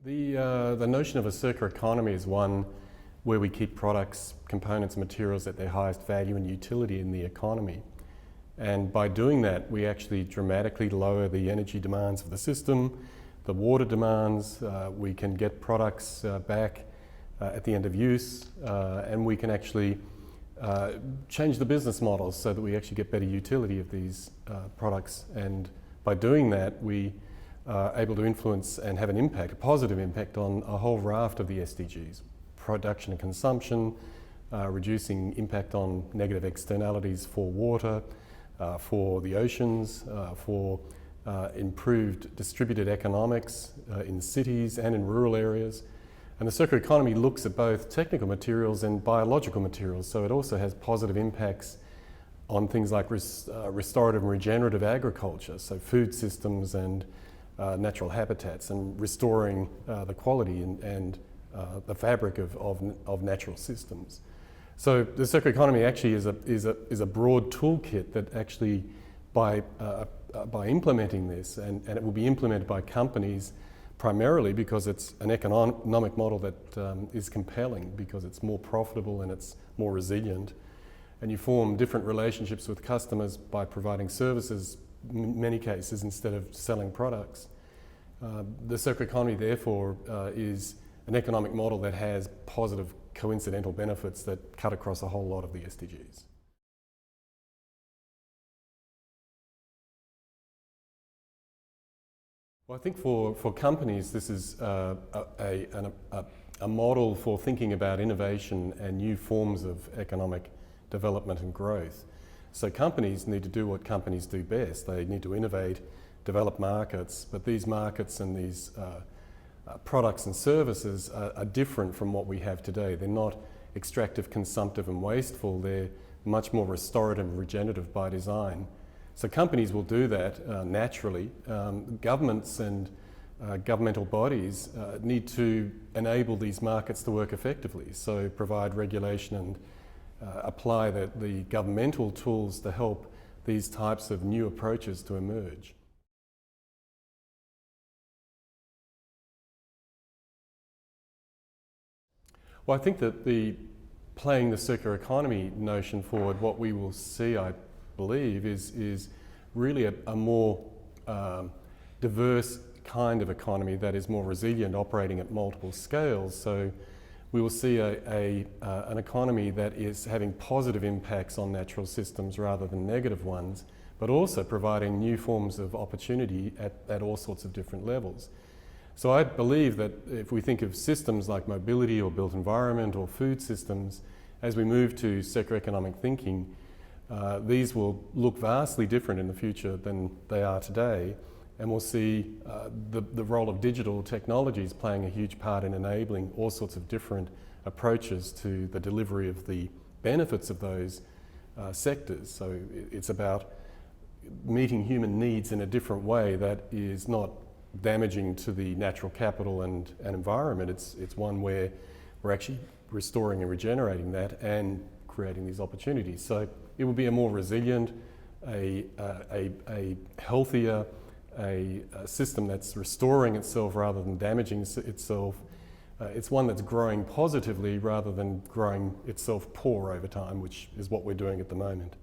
The notion of a circular economy is one where we keep products, components, and materials at their highest value and utility in the economy. And by doing that, we actually dramatically lower the energy demands of the system, the water demands, we can get products back at the end of use, and we can actually change the business models so that we actually get better utility of these products. And by doing that, we are able to influence and have an impact, a positive impact on a whole raft of the SDGs. Production and consumption, reducing impact on negative externalities for water, for the oceans, for improved distributed economics in cities and in rural areas. And the circular economy looks at both technical materials and biological materials, so it also has positive impacts on things like restorative and regenerative agriculture, so food systems and natural habitats, and restoring the quality and the fabric of natural systems. So the circular economy actually is a broad toolkit that actually by implementing this, and it will be implemented by companies primarily because it's an economic model that is compelling, because it's more profitable and it's more resilient, and you form different relationships with customers by providing services in many cases instead of selling products. The circular economy therefore is an economic model that has positive coincidental benefits that cut across a whole lot of the SDGs. Well, I think for companies this is a model for thinking about innovation and new forms of economic development and growth. So companies need to do what companies do best. They need to innovate, develop markets, but these markets and these products and services are different from what we have today. They're not extractive, consumptive and wasteful. They're much more restorative and regenerative by design. So companies will do that naturally. Governments and governmental bodies need to enable these markets to work effectively, so provide regulation and apply the governmental tools to help these types of new approaches to emerge. Well, I think that playing the circular economy notion forward, what we will see, I believe, is really a more diverse kind of economy that is more resilient, operating at multiple scales. So we will see an economy that is having positive impacts on natural systems rather than negative ones, but also providing new forms of opportunity at all sorts of different levels. So I believe that if we think of systems like mobility or built environment or food systems, as we move to circular economic thinking, these will look vastly different in the future than they are today, and we'll see the role of digital technologies playing a huge part in enabling all sorts of different approaches to the delivery of the benefits of those sectors. So it's about meeting human needs in a different way that is not damaging to the natural capital and environment. It's one where we're actually restoring and regenerating that and creating these opportunities. So it will be a more resilient, a healthier, a system that's restoring itself rather than damaging itself. It's one that's growing positively rather than growing itself poor over time, which is what we're doing at the moment.